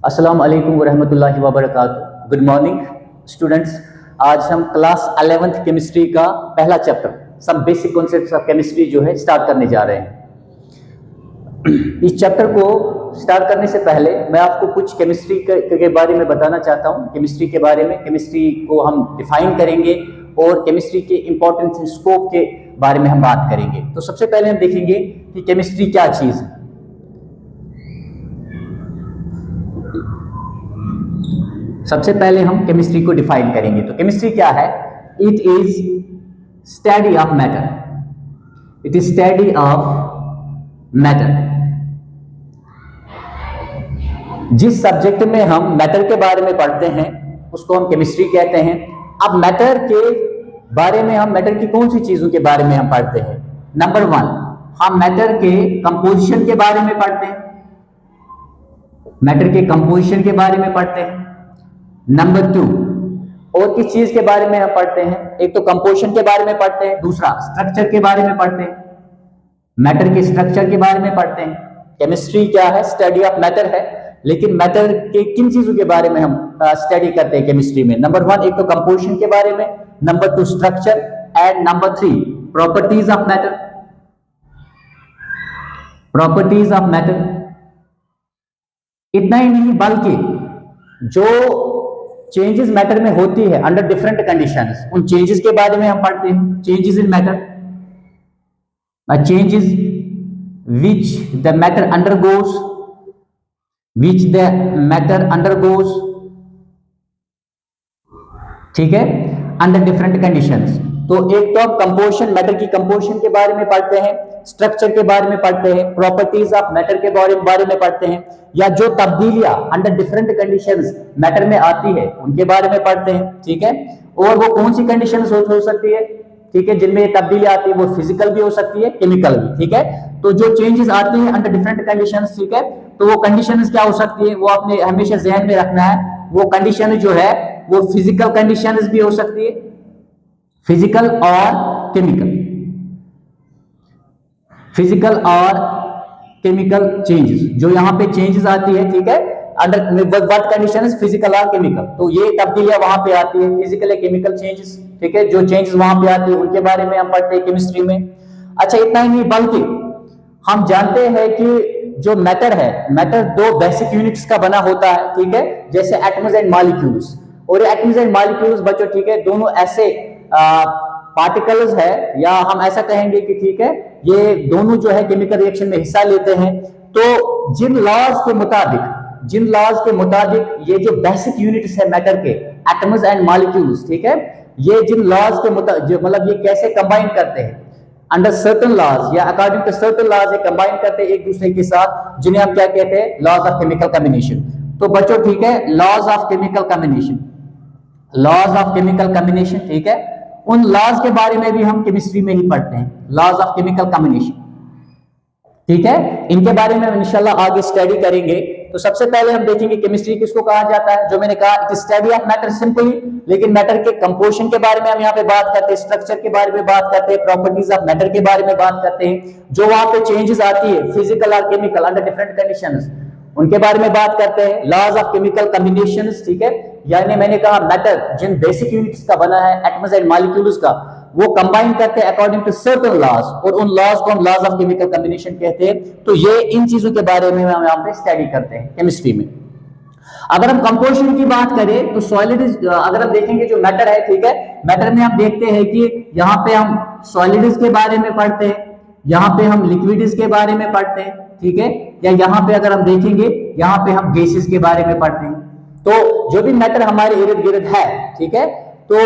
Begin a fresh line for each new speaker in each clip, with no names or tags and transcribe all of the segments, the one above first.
अस्सलाम वालेकुम वरहमतुल्लाहि वबरकातुहू। Good morning students. आज हम क्लास 11th केमिस्ट्री का पहला chapter some basic concepts of chemistry जो है स्टार्ट करने जा रहे हैं। इस चैप्टर को स्टार्ट करने से पहले मैं आपको कुछ केमिस्ट्री के बारे में बताना चाहता हूँ। केमिस्ट्री के बारे में, केमिस्ट्री को हम डिफाइन करेंगे और केमिस्ट्री के इंपॉर्टेंस एंड स्कोप के बारे में हम बात करेंगे। तो सबसे पहले हम देखेंगे कि केमिस्ट्री क्या चीज़ है। सबसे पहले हम केमिस्ट्री को डिफाइन करेंगे। तो केमिस्ट्री क्या है? It is study of matter. It is study of matter. जिस सब्जेक्ट में हम मैटर के बारे में पढ़ते हैं उसको हम केमिस्ट्री कहते हैं। अब मैटर के बारे में हम मैटर की कौन सी चीजों के बारे में हम पढ़ते हैं? नंबर 1, हम मैटर के कंपोजिशन के बारे में पढ़ते हैं। मैटर के कंपोजिशन के बारे में पढ़ते हैं। नंबर 2, और किस चीज के बारे में हम पढ़ते हैं? एक तो कंपोजिशन के बारे में पढ़ते हैं, दूसरा स्ट्रक्चर के बारे में पढ़ते हैं। मैटर के स्ट्रक्चर के बारे में पढ़ते हैं। केमिस्ट्री क्या है? स्टडी ऑफ मैटर है, लेकिन मैटर के किन चीजों के बारे में हम स्टडी करते हैं केमिस्ट्री में? नंबर 1, एक तो कंपोजिशन के बारे में, number 2 structure, and number 3 properties of matter. Properties of matter. इतना ही नहीं बल्कि जो चेंजेस मैटर में होती है अंडर डिफरेंट कंडीशंस, उन चेंजेस के बारे में हम पढ़ते हैं। Changes in matter, changes which the matter undergoes, which the matter undergoes, ठीक है, अंडर डिफरेंट कंडीशंस। तो एक तो हम कंपोजिशन, मैटर की कंपोजिशन के बारे में पढ़ते हैं, स्ट्रक्चर के बारे में पढ़ते हैं, प्रॉपर्टीज ऑफ मैटर के बारे में पढ़ते हैं, या जो तब्दीलियां अंडर डिफरेंट कंडीशंस मैटर में आती है उनके बारे में पढ़ते हैं, ठीक है। और वो कौन सी कंडीशंस हो सकती है, ठीक है, जिनमें ये तब्दीलियां आती है, वो फिजिकल भी हो सकती है, केमिकल भी, ठीक है। तो जो चेंजेस आती है अंडर डिफरेंट कंडीशंस, ठीक है, तो वो कंडीशंस क्या हो सकती है, वो आपने हमेशा जहन में रखना है। वो कंडीशन जो है वो फिजिकल कंडीशंस भी हो सकती है, फिजिकल और केमिकल, फिजिकल और केमिकल चेंजेस। जो यहाँ पे चेंजेस आती है, ठीक है, अंडर व्हाट कंडीशंस, फिजिकल और केमिकल, तो ये तब्दीलियां वहां पे आती है, फिजिकल या केमिकल चेंजेस, ठीक है। जो चेंजेस वहां पे आती है उनके बारे में हम पढ़ते हैं केमिस्ट्री में। अच्छा, इतना ही नहीं बल्कि हम जानते हैं कि जो मैटर है, मैटर 2 बेसिक यूनिट्स का बना होता है, ठीक है, जैसे एटम्स एंड मॉलिक्यूल्स। और एटम्स एंड मॉलिक्यूल्स बच्चों, ठीक है, दोनों ऐसे पार्टिकल्स है, या हम ऐसा कहेंगे कि ठीक है, ये दोनों जो है केमिकल रिएक्शन में हिस्सा लेते हैं। तो जिन लॉज के मुताबिक ये जो बेसिक यूनिट्स है मैटर के, एटम्स एंड मॉलिक्यूल्स, ठीक है, ये जिन लॉज के मुताबिक, मतलब ये कैसे कंबाइन करते हैं अंडर सर्टेन लॉज या अकॉर्डिंग टू सर्टेन लॉज, ये कंबाइन करते हैं एक दूसरे के साथ, जिन्हें हम क्या कहते हैं? Laws of chemical combination. तो बच्चों, ठीक है, laws of chemical combination, laws of chemical combination, ठीक है, उन लॉज के बारे में भी हम केमिस्ट्री में ही पढ़ते हैं, लॉज ऑफ केमिकल कॉम्बिनेशन, ठीक है। इनके बारे में हम इंशाल्लाह आगे स्टडी करेंगे। तो सबसे पहले हम देखेंगे केमिस्ट्री किसको कहा जाता है। जो मैंने कहा, it is study of matter simply, लेकिन मैटर के कंपोजिशन के बारे में हम यहाँ पे बात करते हैं, स्ट्रक्चर के बारे में बात करते हैं, प्रॉपर्टीज ऑफ मैटर के बारे में बात करते हैं, जो वहां पे चेंजेस आती है फिजिकल और केमिकल अंडर डिफरेंट कंडीशंस, उनके बारे में बात करते हैं। लॉज ऑफ केमिकल कॉम्बिनेशंस, ठीक है, यानी मैंने कहा मैटर जिन बेसिक यूनिट्स का बना है, एटम्स एंड मॉलिक्यूल्स का, वो कंबाइन करते हैं अकॉर्डिंग टू सर्टेन लॉज, और उन लॉज को हम लॉज ऑफ केमिकल कॉम्बिनेशन कहते हैं। तो ये इन चीजों के बारे में हम यहाँ पे स्टडी करते हैं केमिस्ट्री में। अगर हम कंपोजिशन की बात करें तो सॉलिड, अगर हम देखेंगे जो मैटर है, ठीक है, मैटर में हम देखते हैं कि यहाँ पे हम सॉलिड्स के बारे में पढ़ते हैं, यहाँ पे हम लिक्विड्स के बारे में पढ़ते हैं, ठीक है, या यहाँ पे अगर हम देखेंगे यहाँ पे हम गैसेस के बारे में पढ़ते हैं। तो जो भी मैटर हमारे इर्द गिर्द है, ठीक है, तो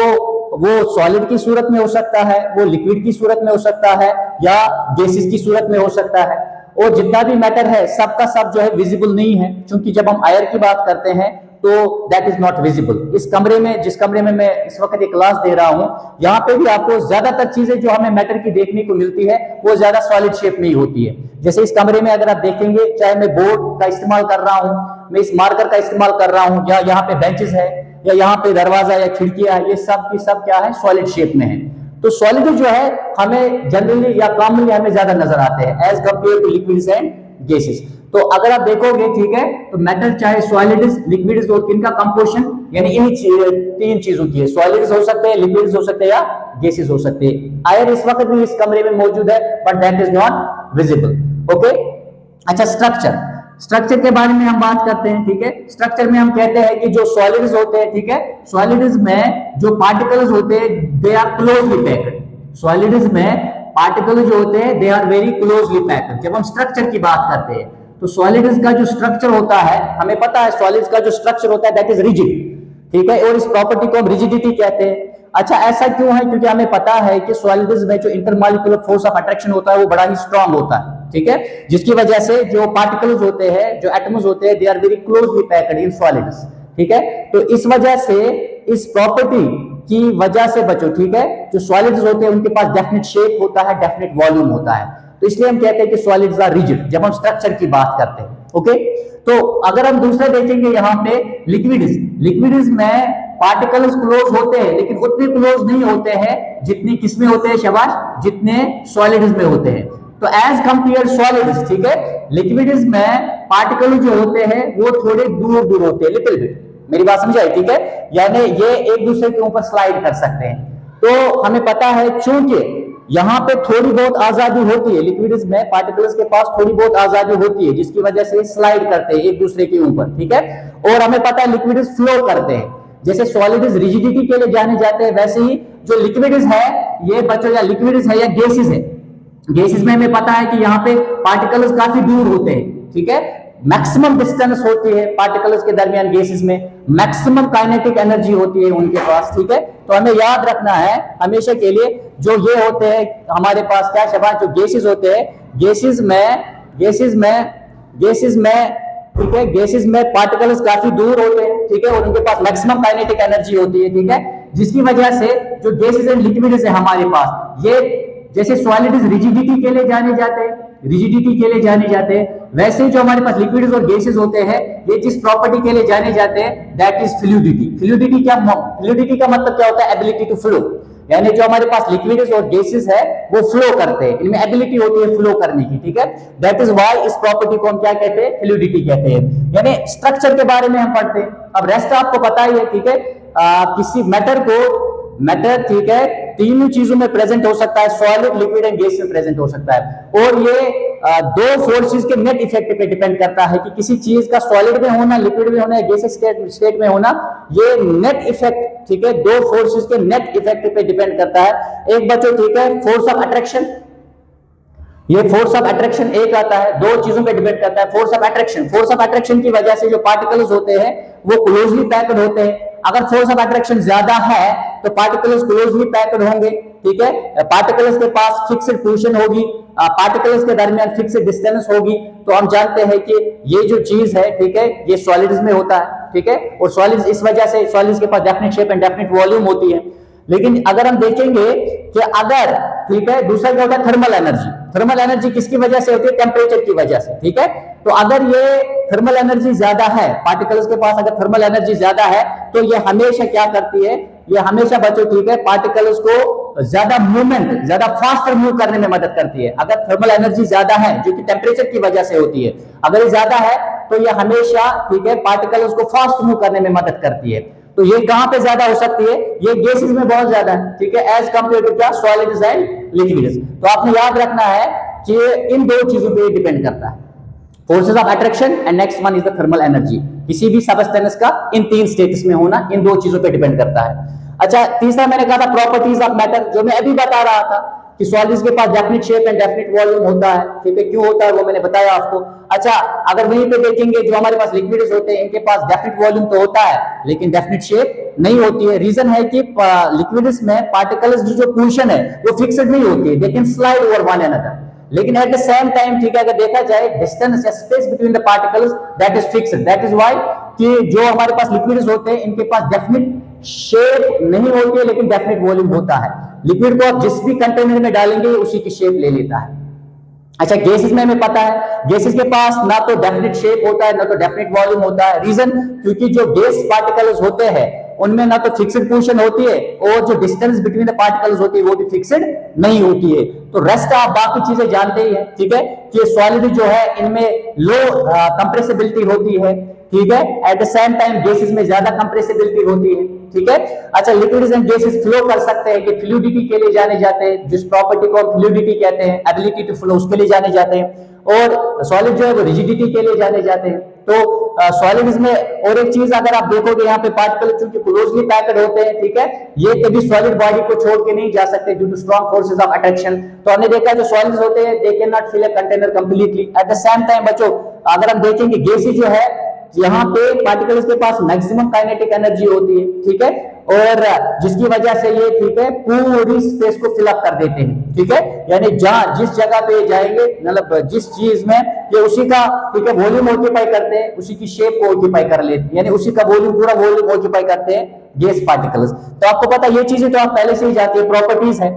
वो सॉलिड की सूरत में हो सकता है, वो लिक्विड की सूरत में हो सकता है, या गैसेस की सूरत में हो सकता है। और जितना भी मैटर है सबका सब जो है विजिबल नहीं है, क्योंकि जब हम एयर की बात करते हैं तो दैट इज नॉट विजिबल। इस कमरे में, जिस कमरे में मैं इस वक्त एक क्लास दे रहा हूं, यहाँ पे भी आपको ज्यादातर चीजें जो हमें मैटर की देखने को मिलती है वो ज्यादा सॉलिड शेप में ही होती है। जैसे इस कमरे में अगर आप देखेंगे, चाहे मैं बोर्ड का इस्तेमाल कर रहा हूं, मैं इस मार्कर का इस्तेमाल कर रहा हूं, या यहाँ पे बेंचेस है, या यहाँ पे दरवाजा या खिड़कियां है, ये सब की सब क्या है? सॉलिड शेप में है। तो सॉलिड जो है हमें जनरली या कॉमनली हमें ज्यादा नजर आते हैं as compare to liquids and gases. तो अगर आप देखोगे, ठीक है, तो मेटल चाहे सॉलिड्स, लिक्विड्स और किनका कंपोजिशन, यानी इन तीन चीजों की है। सॉलिड्स हो सकते हैं, लिक्विड्स हो सकते हैं या गैसेस हो सकते हैं। आयर इस वक्त भी इस कमरे में मौजूद है, but that is not visible. Okay, अच्छा, स्ट्रक्चर के बारे में हम बात करते हैं, ठीक है। स्ट्रक्चर में हम कहते हैं कि जो सॉलिड्स होते हैं, ठीक है, सॉलिड्स में जो पार्टिकल्स होते हैं they are closely packed. Solids में पार्टिकल्स जो होते हैं they are very closely packed. जब हम स्ट्रक्चर की बात करते हैं तो सॉलिड्स का जो स्ट्रक्चर होता है, हमें पता है सॉलिड्स का जो स्ट्रक्चर होता है दैट इज रिजिड, ठीक है, और इस प्रॉपर्टी को हम रिजिडिटी कहते हैं। अच्छा, ऐसा क्यों है? क्योंकि हमें पता है कि सॉलिड्स में जो इंटरमॉलिक्यूलर फोर्स ऑफ अट्रैक्शन होता है वो बड़ा ही स्ट्रांग होता है, ठीक है, जिसकी वजह से जो पार्टिकल्स होते हैं, जो एटम्स होते हैं, they are very closely packed in solids, ठीक है। तो इस वजह से, इस प्रॉपर्टी की वजह से बचो, ठीक है, जो सॉलिड्स होते हैं उनके पास डेफिनेट शेप होता है, डेफिनेट वॉल्यूम होता है, तो इसलिए हम कहते हैं कि सॉलिड्स आर रिजिड जब हम स्ट्रक्चर की बात करते हैं। ओके, तो अगर हम दूसरा देखेंगे यहाँ पे लिक्विड्स में पार्टिकल्स क्लोज होते हैं, लेकिन उतने क्लोज नहीं होते हैं जितने किसमें होते हैं, शाबाश, जितने सॉलिड्स में होते हैं। तो एज कंपेयर सॉलिड्स, ठीक है, लिक्विड्स में पार्टिकल जो होते हैं वो थोड़े दूर दूर होते हैं, लिटिल बिट। मेरी बात समझ आई, ठीक है, यानी ये एक दूसरे के ऊपर स्लाइड कर सकते हैं। तो हमें पता है चूंकि यहाँ पे थोड़ी बहुत आजादी होती है, लिक्विड्स में पार्टिकल्स के पास थोड़ी बहुत आजादी होती है, जिसकी वजह से स्लाइड करते हैं एक दूसरे के ऊपर, ठीक है। और हमें पता है लिक्विड्स फ्लो करते हैं, जैसे सॉलिड्स रिजिडिटी के लिए जाने जाते हैं, वैसे ही जो लिक्विड्स है, ये बच्चों या लिक्विड्स है या गैसेस है, गैसेस में हमें पता है कि यहाँ पे पार्टिकल्स काफी दूर होते हैं, ठीक है, मैक्सिमम डिस्टेंस होती है पार्टिकल्स के दरमियान, गैसेस में मैक्सिमम काइनेटिक एनर्जी होती है उनके पास, ठीक है। तो हमें याद रखना है हमेशा के लिए, जो ये होते हैं हमारे पास क्या शबाश, जो गैसेस होते हैं, गैसेस में ठीक है, गैसेस में पार्टिकल्स काफी दूर होते हैं, ठीक है, और उनके पास मैक्सिमम काइनेटिक एनर्जी होती है, ठीक है, जिसकी वजह से जो गैसेस एंड लिक्विड्स है हमारे पास, ये जैसे सॉलिड्स रिजिडिटी के लिए जाने जाते हैं, वैसे जो हमारे पास लिक्विड्स और गैसेस होते हैं, ये जिस प्रॉपर्टी के लिए जाने जाते हैं दैट इज फ्लूइडिटी। फ्लूइडिटी का मतलब क्या होता है? एबिलिटी टू फ्लो, यानी जो हमारे पास लिक्विड्स और गैसेस है वो फ्लो करते हैं, इनमें एबिलिटी होती है फ्लो करने की, ठीक है। दैट इज व्हाई इस प्रॉपर्टी को हम क्या कहते हैं? फ्लूइडिटी कहते हैं। यानी स्ट्रक्चर के बारे में हम पढ़ते हैं, अब रेस्ट आपको पता ही है, ठीक है। किसी मैटर, ठीक है, तीनों चीजों में प्रेजेंट हो सकता है, सॉलिड, लिक्विड एंड गैस में प्रेजेंट हो सकता है, और ये दो फोर्सेस के नेट इफेक्ट पे डिपेंड करता है कि किसी चीज का सॉलिड में होना, लिक्विड में होना या गैस स्टेट में होना, ये नेट इफेक्ट, ठीक है, दो फोर्सेस के नेट इफेक्ट पे डिपेंड करता है। एक बच्चों, ठीक है, फोर्स ऑफ अट्रैक्शन, ये फोर्स ऑफ अट्रैक्शन एक आता है, दो चीजों पे डिपेंड करता है। फोर्स ऑफ अट्रैक्शन की वजह से जो पार्टिकल्स होते हैं वो क्लोजली पैक्ड होते हैं। अगर फोर्स ऑफ अट्रैक्शन ज्यादा है तो पार्टिकल्स क्लोजली पैक्ड होंगे, ठीक है, पार्टिकल्स के पास फिक्स्ड पोजीशन होगी, पार्टिकल्स के दरमियान फिक्स्ड डिस्टेंस होगी। तो हम जानते हैं कि ये जो चीज है, ठीक है, ये सॉलिड्स में होता है, ठीक है, और सॉलिड्स इस वजह से सॉलिड्स के पास definite shape and definite volume होती है। लेकिन अगर हम देखेंगे कि अगर, ठीक है, दूसरा क्या होता है? थर्मल एनर्जी किसकी वजह से होती है? टेम्परेचर की वजह से, ठीक है। तो अगर ये थर्मल एनर्जी ज्यादा है, पार्टिकल्स के पास अगर थर्मल एनर्जी ज्यादा है तो ये हमेशा क्या करती है? ये हमेशा बच्चों, ठीक है, पार्टिकल्स को ज्यादा फास्टर मूव करने में मदद करती है। अगर थर्मल एनर्जी ज्यादा है, जो कि टेम्परेचर की वजह से होती है, अगर ये ज्यादा है तो ये हमेशा, ठीक है, पार्टिकल्स को फास्ट मूव करने में मदद करती है। तो ये कहां पे ज्यादा हो सकती है? ये गैसेस में बहुत ज्यादा है, ठीक है, एज कंपेयर टू क्या? Solids and liquids. तो आपने याद रखना है कि इन दो चीजों पे डिपेंड करता है, forces of attraction and next one is the thermal energy. किसी भी सबस्टेंस का इन तीन स्टेटस में होना इन दो चीजों पे डिपेंड करता है। अच्छा, तीसरा मैंने कहा था प्रॉपर्टीज ऑफ मैटर, जो मैं अभी बता रहा था कि सॉलिड्स के पास definite shape and definite volume होता है, ठीक है, क्यों होता है वो मैंने बताया आपको। अच्छा, अगर वहीं पे देखेंगे जो हमारे पास लिक्विड्स होते हैं इनके पास डेफिनेट वॉल्यूम तो होता है लेकिन डेफिनेट शेप नहीं होती है। रीजन है कि लिक्विड्स में पार्टिकल्स जो पोजीशन है वो फिक्स्ड नहीं होती है, they can slide over one another, लेकिन एट द सेम टाइम, ठीक है, अगर देखा जाए डिस्टेंस या space between the particles that is fixed. That is why कि जो हमारे पास लिक्विड्स होते हैं इनके पास डेफिनेट शेप नहीं होती है लेकिन डेफिनेट वॉल्यूम होता है। लिक्विड को आप जिस भी कंटेनर में डालेंगे उसी की शेप ले लेता है। अच्छा, गैसेस में हमें पता है गैसेस के पास ना तो डेफिनेट शेप होता है ना तो डेफिनेट वॉल्यूम होता है। रीजन, क्योंकि जो गैस पार्टिकल्स होते हैं उनमें ना तो फिक्स्ड पोजीशन होती है और जो डिस्टेंस बिटवीन द पार्टिकल्स होती है वो भी फिक्स्ड नहीं होती है। तो रेस्ट आप बाकी चीजें जानते ही हैं, ठीक है, कि सॉलिड जो है इनमें लो कंप्रेसिबिलिटी होती है, ठीक है, eight the same time gases में ज्यादा कंप्रेसिबिलिटी होती है, ठीक है। अच्छा, लिक्विड्स एंड गैसेस फ्लो कर सकते हैं कि फ्लूइडिटी के लिए जाने जाते हैं, जिस प्रॉपर्टी को हम फ्लूइडिटी कहते हैं, एबिलिटी टू फ्लो, उसके लिए जाने जाते हैं, और सॉलिड जो है वो रिजिडिटी के लिए जाने जाते हैं। तो सॉलिड्स में और एक चीज अगर आप देखोगे, यहाँ पे पार्टिकल चूंकि क्लोजली पैक्ड होते हैं, ठीक है, ये कभी सॉलिड बॉडी को छोड़ के नहीं जा सकते due to strong forces of attraction. तो हमने देखा जो सॉलिड्स होते हैं they can not fill a container completely. At the same time बच्चों अगर हम देखेंगे गैसेस जो है, यहाँ पे पार्टिकल्स के पास मैक्सिमम काइनेटिक एनर्जी होती है, ठीक है, और जिसकी वजह से ये, ठीक है, पूरी स्पेस को फिल अप कर देते हैं, ठीक है, यानी जहां जिस जगह पे जाएंगे, मतलब जिस चीज में ये उसी का, ठीक है, वॉल्यूम ऑक्यूपाई करते हैं, उसी की शेप को ऑक्यूपाई कर लेते हैं, यानी उसी का वॉल्यूम, पूरा वॉल्यूम ऑक्यूपाई करते हैं गैस पार्टिकल्स। तो आपको पता ये चीजें तो आप पहले से ही जाती है, प्रॉपर्टीज है।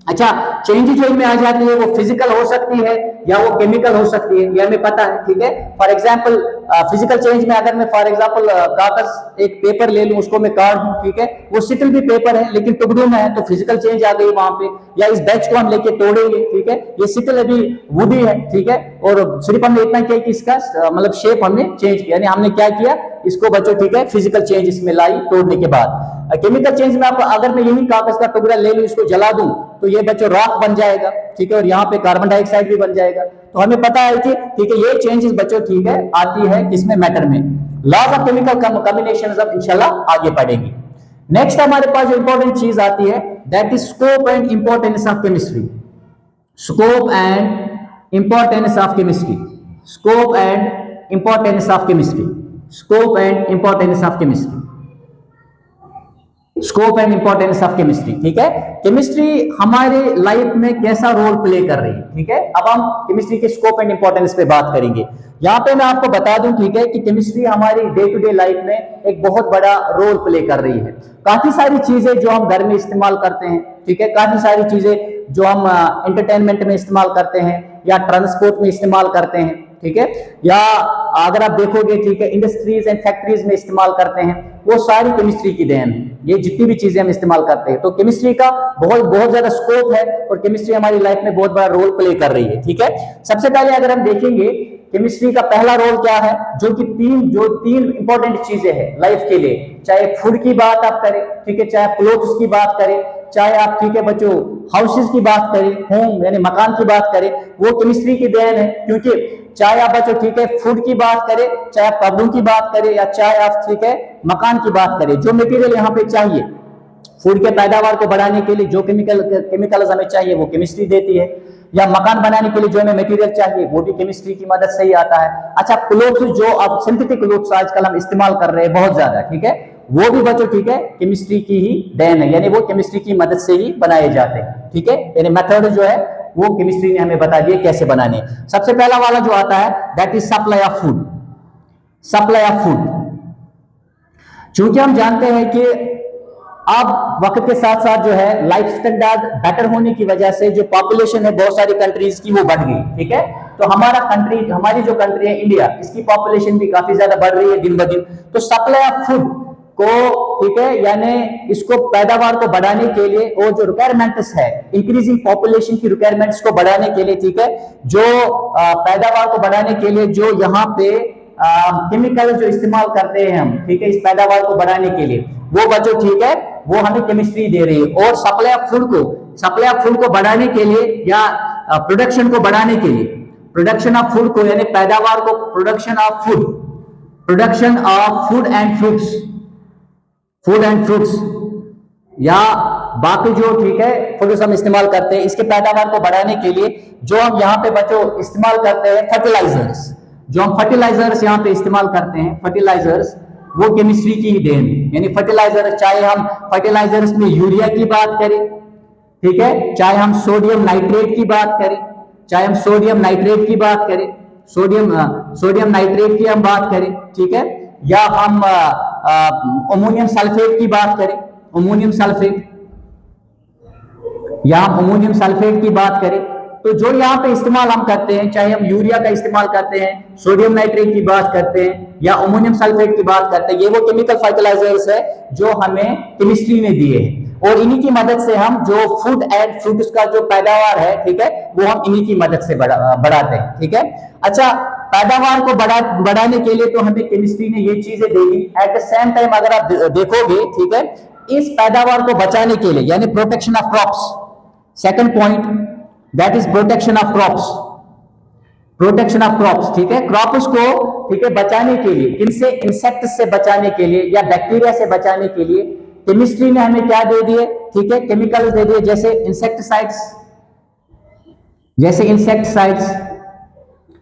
अच्छा, चेंज जो इनमें आ जाती है वो फिजिकल हो सकती है या वो केमिकल हो सकती है, ये हमें पता है, ठीक है। फॉर एग्जांपल फिजिकल चेंज में अगर मैं फॉर एग्जांपल कागज एक पेपर ले लूं, उसको मैं काट दूं, ठीक है, वो सिटिल भी पेपर है लेकिन टुकड़ों में है, तो फिजिकल चेंज आ गई वहां पे। या इस बैच को हम लेके तोड़ेंगे, ठीक है, ये सिटिल अभी वुडी है, ठीक है, और सिर्फ हमने इतना किया कि इसका मतलब शेप हमने चेंज किया, यानी हमने क्या किया इसको बच्चों, ठीक है, फिजिकल चेंज इसमें लाई तोड़ने के बाद। केमिकल चेंज में आपको अगर मैं यही कागज का टुकड़ा ले लूं, इसको जला दूं, तो ये बच्चों रॉक बन जाएगा, ठीक है, और यहाँ पे कार्बन डाइऑक्साइड भी बन जाएगा। तो हमें पता है कि, ठीक है, ये चेंजेस बच्चों, ठीक है, आती है किसमें, मैटर में। लॉज ऑफ केमिकल कॉम्बिनेशंस अब इंशाल्लाह आगे पढ़ेंगे। नेक्स्ट हमारे पास जो इंपॉर्टेंट चीज आती है that is scope and importance of chemistry. Scope and importance of chemistry. Scope and importance of chemistry. Scope and importance of chemistry. Scope and importance of chemistry, ठीक है, केमिस्ट्री हमारे लाइफ में कैसा रोल प्ले कर रही है, ठीक है। अब हम केमिस्ट्री के स्कोप एंड इंपॉर्टेंस पे बात करेंगे। यहाँ पे मैं आपको बता दूं, ठीक है, कि केमिस्ट्री हमारी डे टू डे लाइफ में एक बहुत बड़ा रोल प्ले कर रही है। काफी सारी चीजें जो हम घर में इस्तेमाल करते हैं, ठीक है, काफी सारी चीजें जो हम एंटरटेनमेंट में इस्तेमाल करते हैं या ट्रांसपोर्ट में इस्तेमाल करते हैं, ठीक है, या अगर आप देखोगे, ठीक है, इंडस्ट्रीज एंड फैक्ट्रीज में इस्तेमाल करते हैं, वो सारी केमिस्ट्री की देन है। ये जितनी भी चीजें हम इस्तेमाल करते हैं, तो केमिस्ट्री का बहुत बहुत ज्यादा स्कोप है और केमिस्ट्री हमारी लाइफ में बहुत बड़ा रोल प्ले कर रही है, ठीक है। सबसे पहले अगर हम देखेंगे केमिस्ट्री का पहला रोल क्या है, जो तीन इंपॉर्टेंट चीजें हैं लाइफ के लिए, चाहे फूड की बात आप करें, ठीक है, चाहे क्लोथ्स की बात करें, चाहे आप, ठीक है बच्चों, हाउसेस की बात करें, होम यानी मकान की बात करें, वो केमिस्ट्री की देन है। क्योंकि चाहे आप बच्चों, ठीक है, फूड की बात करें, चाहे आप कपड़ों की बात करें, या चाहे आप, ठीक है, मकान की बात करें, जो मटेरियल यहाँ पे चाहिए फूड के पैदावार को बढ़ाने के लिए, जो केमिकल्स हमें चाहिए वो केमिस्ट्री देती है, या मकान बनाने के लिए जो हमें मटेरियल चाहिए वो भी केमिस्ट्री की मदद से ही आता है। अच्छा, क्लोथ्स जो अब सिंथेटिक क्लोथ्स आजकल हम इस्तेमाल कर रहे हैं बहुत ज्यादा, ठीक है, वो भी बच्चों, ठीक है, केमिस्ट्री की ही देन है, यानी वो केमिस्ट्री की मदद से ही बनाए जाते हैं, ठीक है, यानी मेथड जो है वो केमिस्ट्री ने हमें बता दिया कैसे बनाने। सबसे पहला वाला जो आता है that is supply of food. Supply of food, चूंकि हम जानते हैं कि अब वक्त के साथ साथ जो है लाइफ स्टैंडर्ड बेटर होने की वजह से जो पॉपुलेशन है बहुत सारी कंट्रीज की वो बढ़ गई, ठीक है, तो हमारी जो कंट्री है इंडिया, इसकी पॉपुलेशन भी काफी ज्यादा बढ़ रही है दिन ब दिन। तो सप्लाई ऑफ फूड को, ठीक है, यानी इसको पैदावार को बढ़ाने के लिए और जो रिक्वायरमेंट्स है, इंक्रीजिंग पॉपुलेशन की रिक्वायरमेंट्स को बढ़ाने के लिए, ठीक है, जो पैदावार को बढ़ाने के लिए जो यहाँ पे केमिकल जो इस्तेमाल करते हैं हम, ठीक है, इस पैदावार को बढ़ाने के लिए, वो बच्चों, ठीक है, वो हमें केमिस्ट्री दे रही है। और सप्लाई ऑफ फूड को बढ़ाने के लिए या प्रोडक्शन को बढ़ाने के लिए, प्रोडक्शन ऑफ फूड को यानी पैदावार को, production of food and fruits या बाकी जो, ठीक है, फ्रूट्स हम इस्तेमाल करते हैं, इसके पैदावार को बढ़ाने के लिए जो हम यहाँ पे बच्चों इस्तेमाल करते हैं फर्टिलाइजर्स, जो हम फर्टिलाइजर्स यहाँ पे इस्तेमाल करते हैं, फर्टिलाइजर्स वो केमिस्ट्री की ही देन है। यानी फर्टिलाइजर, चाहे हम फर्टिलाइजर्स में यूरिया की बात करें, ठीक है, चाहे हम सोडियम नाइट्रेट की बात करें, चाहे हम सोडियम नाइट्रेट की बात करें, सोडियम नाइट्रेट की हम बात करें, ठीक है, या हम अमोनियम सल्फेट की बात करें, अमोनियम सल्फेट की बात करें, तो जो यहाँ पे इस्तेमाल हम करते हैं, चाहे हम यूरिया का इस्तेमाल करते हैं, सोडियम नाइट्रेट की बात करते हैं या अमोनियम सल्फेट की बात करते हैं, ये वो केमिकल फर्टिलाइजर्स है जो हमें केमिस्ट्री ने दिए हैं। और इन्हीं की मदद से हम जो फूड एंड फ्रूट्स का जो पैदावार है, ठीक है, वो हम इन्हीं की मदद से बढ़ाते हैं, ठीक है। अच्छा, पैदावार को बढ़ाने के लिए तो हमें केमिस्ट्री ने ये चीजें दे दी। एट द सेम टाइम अगर आप देखोगे, ठीक है, इस पैदावार को बचाने के लिए यानी protection of crops, second point that is protection of crops, protection of crops, ठीक है, क्रॉप्स को, ठीक है, बचाने के लिए, किनसे, इंसेक्ट से बचाने के लिए या बैक्टीरिया से बचाने के लिए केमिस्ट्री ने हमें क्या दे दिए, ठीक है, केमिकल्स दे दिए, जैसे इंसेक्टिसाइड्स,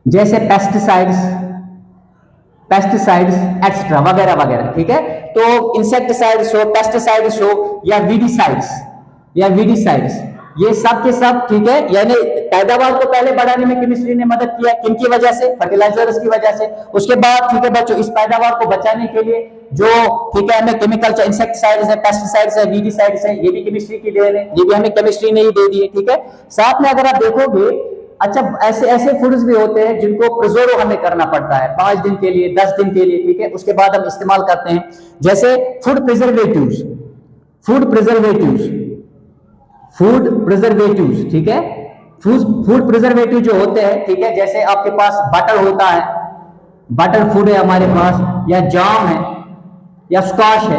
जैसे पेस्टिसाइड्स एक्स्ट्रा वगैरह वगैरह, ठीक है। तो इंसेक्टिसाइड्स हो, पेस्टिसाइड्स हो या वीडीसाइड्स, ये सब के सब, ठीक है, यानी पैदावार को पहले बढ़ाने में केमिस्ट्री ने मदद किया, किनकी वजह से, फर्टिलाइजर्स की वजह से। उसके बाद, ठीक है बच्चों, इस पैदावार को बचाने के लिए जो, ठीक है, हमें केमिकल, इंसेक्टिसाइड्स है, पेस्टिसाइड्स है, वीडीसाइड्स है, ये भी केमिस्ट्री की देन है, ये भी हमें केमिस्ट्री ने ही दे दी है, ठीक है। साथ में अगर आप देखोगे, अच्छा, ऐसे फूड्स भी होते हैं जिनको प्रिजर्व हमें करना पड़ता है 5 दिन के लिए, 10 दिन के लिए, ठीक है, उसके बाद हम इस्तेमाल करते हैं, जैसे फूड प्रिजर्वेटिव्स, ठीक है, फूड प्रिजर्वेटिव जो होते हैं, ठीक है, जैसे आपके पास बटर होता है, बटर फूड है हमारे पास, या जाम है या स्कॉश है,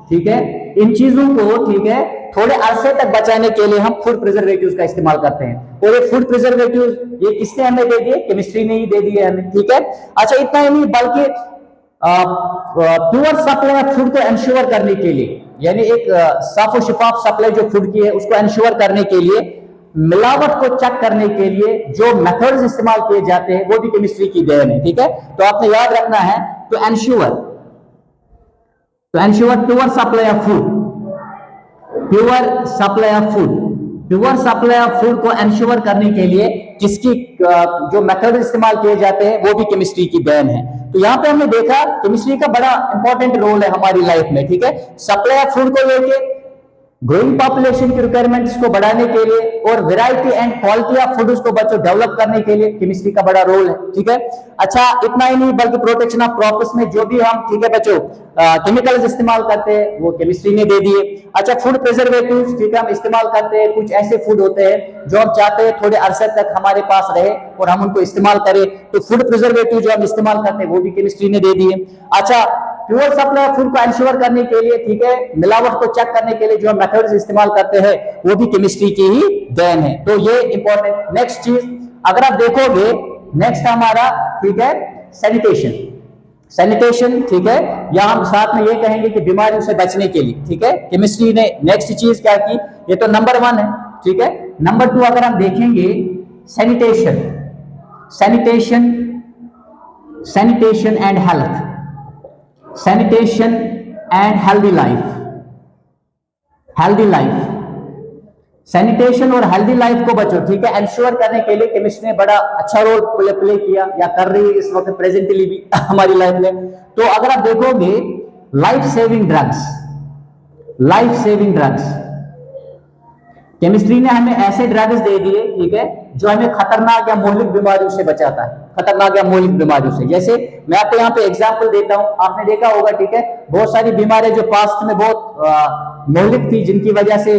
ठीक है, इन चीजों को, ठीक है, थोड़े अरसे तक बचाने के लिए हम फूड प्रिजर्वेटिव्स का इस्तेमाल करते हैं। और ये फूड प्रिजर्वेटिव्स ये किसने हमें दे दिए, केमिस्ट्री ने ही दे दिए हमें, ठीक है। अच्छा, इतना ही नहीं बल्कि प्योर सप्लाई ऑफ फूड को इंश्योर करने के लिए, यानी एक साफ और शिफाफ सप्लाई जो फूड की है उसको इंश्योर करने के लिए, मिलावट को चेक करने के लिए जो मेथड्स इस्तेमाल किए जाते हैं वो भी केमिस्ट्री की देन है, ठीक है। तो आपने याद रखना है, तो ensure pure supply of food, pure supply of food को इंश्योर करने के लिए किसकी जो मेथड इस्तेमाल किए जाते हैं वो भी केमिस्ट्री की देन है। तो यहाँ पे हमने देखा केमिस्ट्री का बड़ा इंपॉर्टेंट रोल है हमारी लाइफ में, ठीक है। सप्लाई ऑफ फूड को लेके, ग्रोइंग पॉपुलेशन की रिक्वायरमेंट्स को बढ़ाने के लिए और variety and quality of foods को बच्चों डेवलप करने के लिए केमिस्ट्री का बड़ा रोल है, ठीक है। अच्छा, इतना ही नहीं बल्कि प्रोटेक्शन ऑफ क्रॉप्स में जो भी हम, ठीक है बच्चों, केमिकल्स इस्तेमाल करते हैं वो केमिस्ट्री ने दे दिए। अच्छा, फूड प्रिजर्वेटिव्स, ठीक है, हम इस्तेमाल करते हैं, कुछ ऐसे फूड होते हैं जो हम चाहते हैं थोड़े अरसे तक हमारे पास रहे और हम उनको इस्तेमाल करें, तो फूड प्रिजर्वेटिव जो हम इस्तेमाल करते हैं वो भी केमिस्ट्री ने दे दिए। अच्छा, प्योर सप्लाई ऑफ फूड को इंश्योर करने के लिए, ठीक है, मिलावट को चेक करने के लिए जो हम मेथड्स इस्तेमाल करते हैं वो भी केमिस्ट्री की ही देन है। तो ये इंपॉर्टेंट। नेक्स्ट चीज अगर आप देखोगे, नेक्स्ट हमारा, ठीक है, सैनिटेशन, ठीक है, या हम साथ में ये कहेंगे कि बीमारियों से बचने के लिए, ठीक है, केमिस्ट्री ने नेक्स्ट चीज क्या की, ये तो नंबर 1 है, ठीक है। नंबर 2 अगर हम देखेंगे, sanitation and health, sanitation and healthy life, sanitation और हेल्दी लाइफ को बच्चों, ठीक है, इंश्योर करने के लिए केमिस्ट्री ने बड़ा अच्छा रोल प्ले किया या कर रही है इस वक्त प्रेजेंटली भी हमारी लाइफ में। तो अगर आप देखोगे, लाइफ सेविंग ड्रग्स, केमिस्ट्री ने हमें ऐसे ड्रग्स दे दिए, ठीक है, जो हमें खतरनाक या मोहलिक बीमारियों से बचाता है, जैसे मैं आपको यहाँ पे एग्जांपल देता हूँ। आपने देखा होगा, ठीक है, बहुत सारी बीमारियां जो पास्ट में बहुत मोहलिक थी, जिनकी वजह से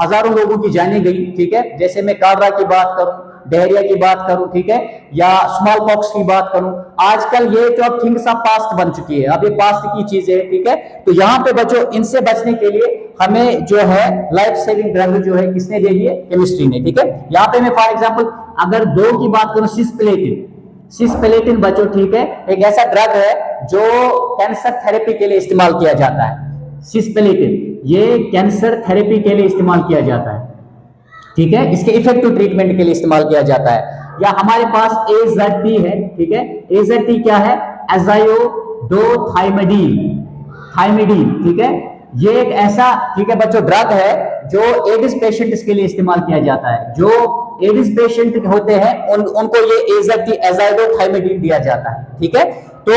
हजारों लोगों की जानें गई, ठीक है, जैसे मैं कॉलरा की बात करूं, डायरिया की बात करूं, ठीक है, या स्मॉल पॉक्स की बात करूं। आजकल ये जो थिंग्स ऑफ पास्ट बन चुकी है, अब ये पास्ट की चीजें है, ठीक है। तो यहाँ पे बच्चों इनसे बचने के लिए हमें जो है लाइफ सेविंग ड्रग जो है किसने दे दी है, केमिस्ट्री ने, ठीक है। यहाँ पे मैं फॉर एग्जांपल अगर 2 की बात करूं, सिस्प्लेटिन बच्चों, ठीक है, एक ऐसा ड्रग है जो कैंसर थेरेपी के लिए इस्तेमाल किया जाता है। सिस्प्लेटिन ये कैंसर थेरेपी के लिए इस्तेमाल किया जाता है, ठीक है, इसके इफेक्टिव ट्रीटमेंट के लिए इस्तेमाल किया जाता है। या हमारे पास AZT है, ठीक है, AZT क्या है, थाइमिडीन, ठीक है, ये एक ऐसा, ठीक है बच्चों, ड्रग है जो एडिस पेशेंट्स के लिए इस्तेमाल किया जाता है। जो एडिस पेशेंट होते हैं उनको ये AZT थाइमिडीन दिया जाता है, ठीक है। तो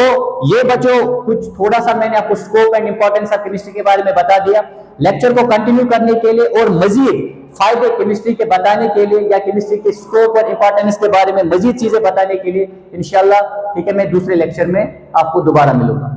ये बच्चों कुछ थोड़ा सा मैंने आपको scope and importance of chemistry के बारे में बता दिया। लेक्चर को कंटिन्यू करने के लिए और मजीद फायदे केमिस्ट्री के बताने के लिए या केमिस्ट्री के स्कोप और इंपॉर्टेंस के बारे में मजीद चीजें बताने के लिए इंशाल्लाह, ठीक है, मैं दूसरे लेक्चर में आपको दोबारा मिलूंगा।